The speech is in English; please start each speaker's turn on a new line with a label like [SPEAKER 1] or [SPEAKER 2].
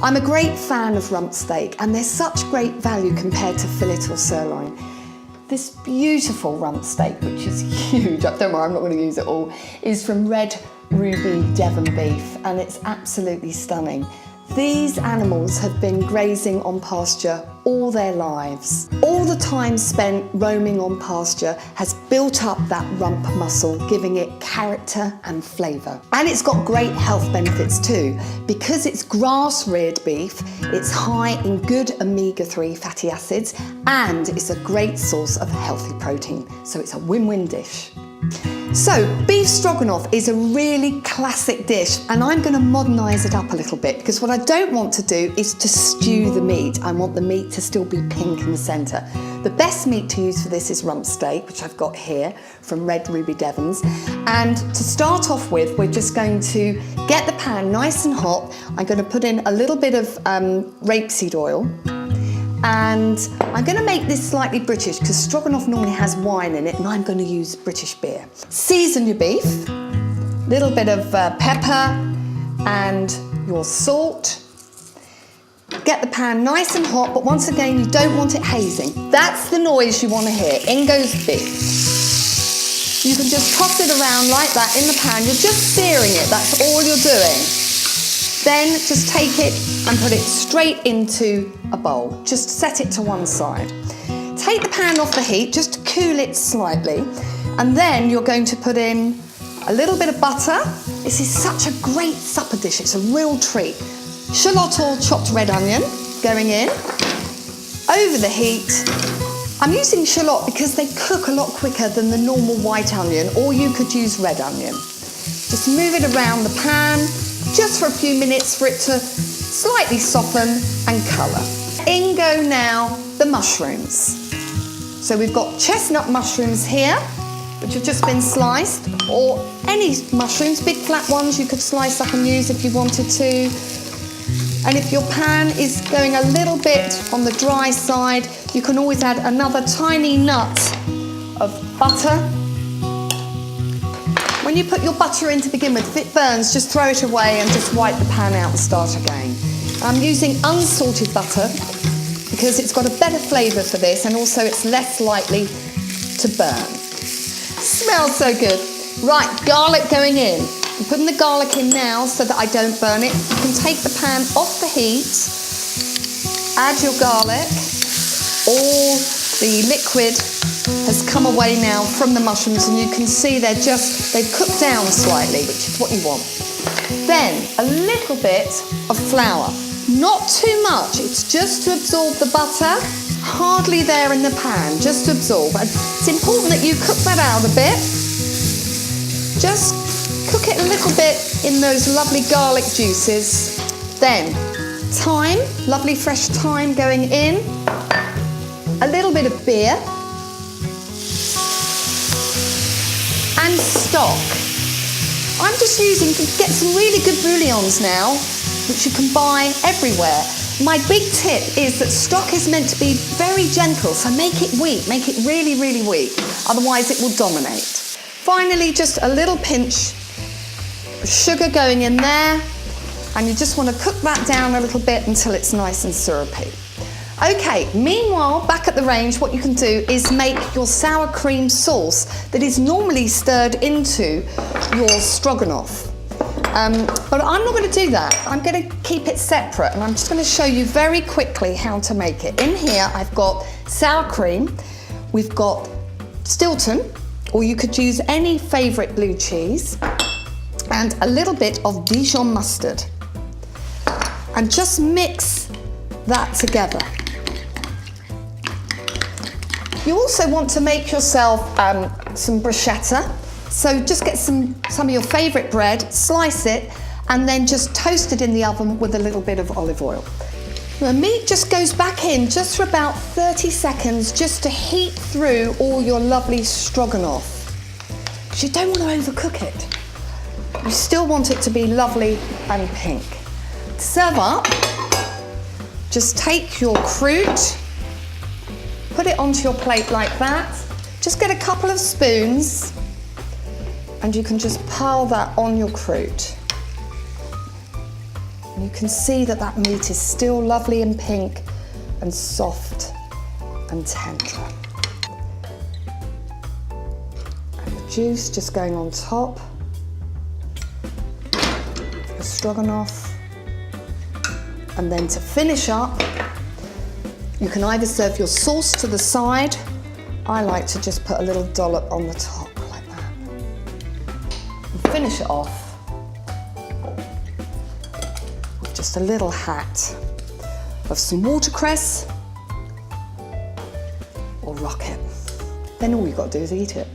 [SPEAKER 1] I'm a great fan of rump steak, and they're such great value compared to fillet or sirloin. This beautiful rump steak, which is huge, don't worry, I'm not going to use it all, is from Red Ruby Devon beef, and it's absolutely stunning. These animals have been grazing on pasture all their lives. All the time spent roaming on pasture has built up that rump muscle, giving it character and flavour. And it's got great health benefits too. Because it's grass-reared beef, it's high in good omega-3 fatty acids, and it's a great source of healthy protein. So it's a win-win dish. So, beef stroganoff is a really classic dish, and I'm going to modernise it up a little bit, because what I don't want to do is to stew the meat. I want the meat to still be pink in the centre. The best meat to use for this is rump steak, which I've got here from Red Ruby Devons. And to start off with, we're just going to get the pan nice and hot. I'm going to put in a little bit of rapeseed oil. And I'm going to make this slightly British because stroganoff normally has wine in it, and I'm going to use British beer. Season your beef, little bit of pepper and your salt. Get the pan nice and hot, but once again, you don't want it hazing. That's the noise you want to hear. In goes the beef. You can just toss it around like that in the pan. You're just searing it, that's all you're doing. Then just take it and put it straight into a bowl. Just set it to one side. Take the pan off the heat just to cool it slightly, and then you're going to put in a little bit of butter. This is such a great supper dish, it's a real treat. Shallot or chopped red onion going in. Over the heat. I'm using shallot because they cook a lot quicker than the normal white onion, or you could use red onion. Just move it around the pan, just for a few minutes for it to slightly soften and colour. In go now the mushrooms. So we've got chestnut mushrooms here, which have just been sliced, or any mushrooms, big flat ones you could slice up and use if you wanted to. And if your pan is going a little bit on the dry side, you can always add another tiny nut of butter. When you put your butter in to begin with, if it burns, just throw it away and just wipe the pan out and start again. I'm using unsalted butter because it's got a better flavour for this, and also it's less likely to burn. Smells so good. Right, garlic going in. I'm putting the garlic in now so that I don't burn it. You can take the pan off the heat, add your garlic. All the liquid has come away now from the mushrooms, and you can see they've cooked down slightly, which is what you want. Then a little bit of flour, not too much, it's just to absorb the butter, hardly there in the pan, just to absorb. And it's important that you cook that out a bit. Just cook it a little bit in those lovely garlic juices. Then thyme, lovely fresh thyme going in, a little bit of beer, and stock. I'm just using to get some really good bouillons now, which you can buy everywhere. My big tip is that stock is meant to be very gentle, so make it weak, make it really, really weak, otherwise it will dominate. Finally, just a little pinch of sugar going in there, and you just want to cook that down a little bit until it's nice and syrupy. Okay, meanwhile, back at the range, what you can do is make your sour cream sauce that is normally stirred into your stroganoff. But I'm not going to do that. I'm going to keep it separate, and I'm just going to show you very quickly how to make it. In here, I've got sour cream, we've got Stilton, or you could use any favourite blue cheese, and a little bit of Dijon mustard. And just mix that together. You also want to make yourself some bruschetta. So just get some of your favourite bread, slice it, and then just toast it in the oven with a little bit of olive oil. The meat just goes back in just for about 30 seconds just to heat through all your lovely stroganoff. Because you don't want to overcook it. You still want it to be lovely and pink. To serve up, just take your croûte, put it onto your plate like that. Just get a couple of spoons, and you can just pile that on your croûte. And you can see that that meat is still lovely and pink and soft and tender. And the juice just going on top. The stroganoff. And then to finish up, you can either serve your sauce to the side. I like to just put a little dollop on the top like that. And finish it off with just a little hat of some watercress or rocket. Then all you've got to do is eat it.